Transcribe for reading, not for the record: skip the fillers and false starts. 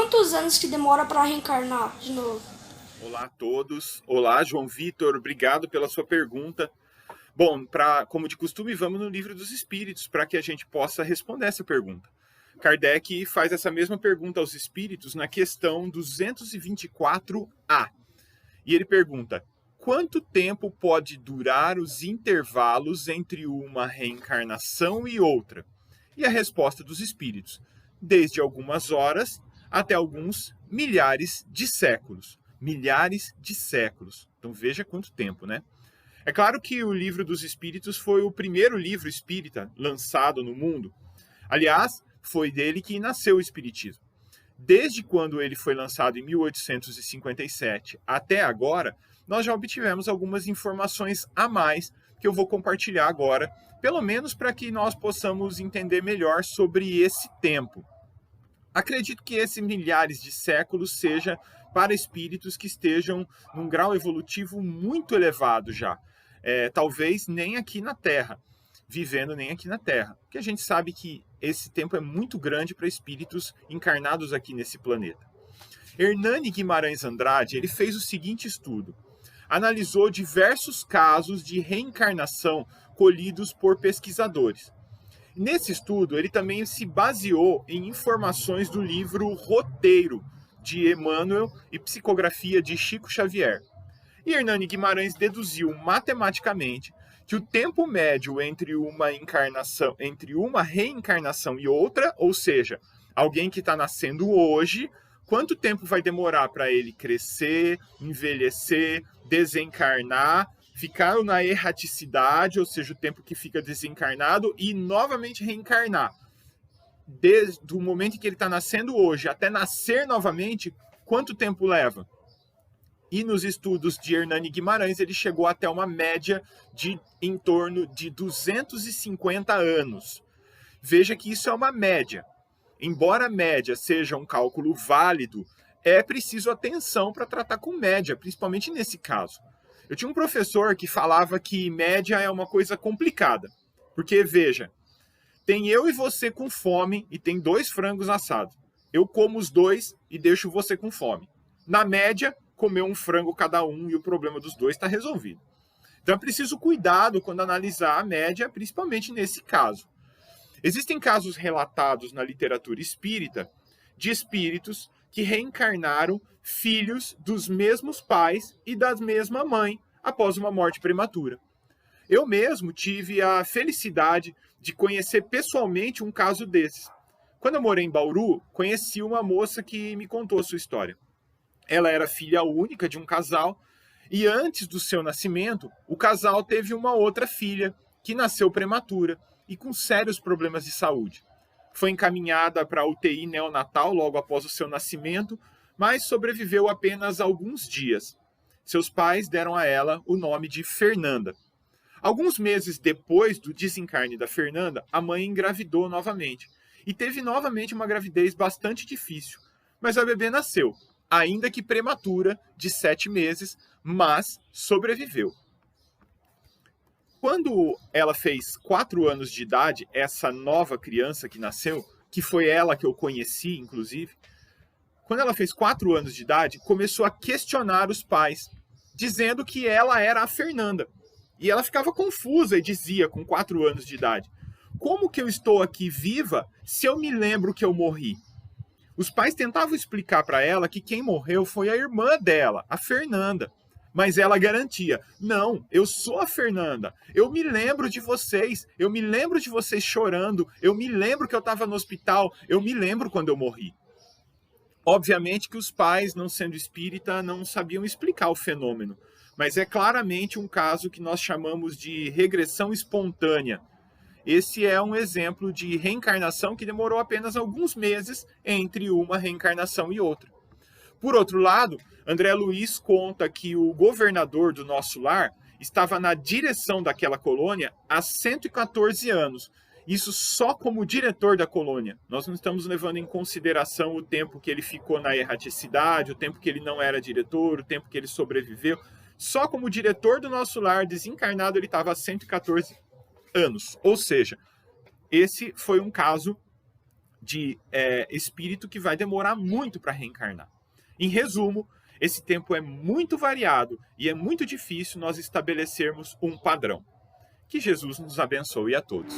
quantos anos que demora para reencarnar de novo? Olá a todos. Olá, João Vitor. Obrigado pela sua pergunta. Bom, como de costume, vamos no Livro dos Espíritos para que a gente possa responder essa pergunta. Kardec faz essa mesma pergunta aos espíritos na questão 224A. E ele pergunta: quanto tempo pode durar os intervalos entre uma reencarnação e outra? E a resposta dos espíritos: desde algumas horas até alguns milhares de séculos. Milhares de séculos. Então veja quanto tempo, né? É claro que o Livro dos Espíritos foi o primeiro livro espírita lançado no mundo. Aliás, foi dele que nasceu o Espiritismo. Desde quando ele foi lançado em 1857 até agora, nós já obtivemos algumas informações a mais que eu vou compartilhar agora, pelo menos para que nós possamos entender melhor sobre esse tempo. Acredito que esses milhares de séculos seja para espíritos que estejam num grau evolutivo muito elevado já. Talvez nem aqui na Terra, vivendo nem aqui na Terra. Porque a gente sabe que esse tempo é muito grande para espíritos encarnados aqui nesse planeta. Hernani Guimarães Andrade, ele fez o seguinte estudo. Analisou diversos casos de reencarnação colhidos por pesquisadores. Nesse estudo, ele também se baseou em informações do livro Roteiro, de Emmanuel e Psicografia de Chico Xavier. E Hernani Guimarães deduziu matematicamente que o tempo médio entre uma reencarnação e outra, ou seja, alguém que está nascendo hoje, quanto tempo vai demorar para ele crescer, envelhecer, desencarnar, ficar na erraticidade, ou seja, o tempo que fica desencarnado, e novamente reencarnar. Desde o momento em que ele está nascendo hoje até nascer novamente, quanto tempo leva? E nos estudos de Hernani Guimarães, ele chegou até uma média de em torno de 250 anos. Veja que isso é uma média. Embora a média seja um cálculo válido, é preciso atenção para tratar com média, principalmente nesse caso. Eu tinha um professor que falava que média é uma coisa complicada. Porque, veja, tem eu e você com fome e tem 2 frangos assados. Eu como os 2 e deixo você com fome. Na média, comer um frango cada um e o problema dos 2 está resolvido. Então é preciso cuidado quando analisar a média, principalmente nesse caso. Existem casos relatados na literatura espírita de espíritos que reencarnaram filhos dos mesmos pais e da mesma mãe após uma morte prematura. Eu mesmo tive a felicidade de conhecer pessoalmente um caso desses. Quando eu morei em Bauru, conheci uma moça que me contou a sua história. Ela era filha única de um casal e antes do seu nascimento, o casal teve uma outra filha que nasceu prematura e com sérios problemas de saúde. Foi encaminhada para a UTI neonatal logo após o seu nascimento, mas sobreviveu apenas alguns dias. Seus pais deram a ela o nome de Fernanda. Alguns meses depois do desencarne da Fernanda, a mãe engravidou novamente e teve novamente uma gravidez bastante difícil, mas a bebê nasceu, ainda que prematura, de 7 meses, mas sobreviveu. Quando ela fez 4 anos de idade, essa nova criança que nasceu, que foi ela que eu conheci, inclusive, quando ela fez 4 anos de idade, começou a questionar os pais, dizendo que ela era a Fernanda. E ela ficava confusa e dizia, com 4 anos de idade, como que eu estou aqui viva se eu me lembro que eu morri? Os pais tentavam explicar para ela que quem morreu foi a irmã dela, a Fernanda. Mas ela garantia, não, eu sou a Fernanda, eu me lembro de vocês, eu me lembro de vocês chorando, eu me lembro que eu estava no hospital, eu me lembro quando eu morri. Obviamente que os pais, não sendo espírita, não sabiam explicar o fenômeno, mas é claramente um caso que nós chamamos de regressão espontânea. Esse é um exemplo de reencarnação que demorou apenas alguns meses entre uma reencarnação e outra. Por outro lado, André Luiz conta que o governador do nosso lar estava na direção daquela colônia há 114 anos. Isso só como diretor da colônia. Nós não estamos levando em consideração o tempo que ele ficou na erraticidade, o tempo que ele não era diretor, o tempo que ele sobreviveu. Só como diretor do nosso lar desencarnado, ele estava há 114 anos. Ou seja, esse foi um caso de espírito que vai demorar muito para reencarnar. Em resumo, esse tempo é muito variado e é muito difícil nós estabelecermos um padrão. Que Jesus nos abençoe a todos.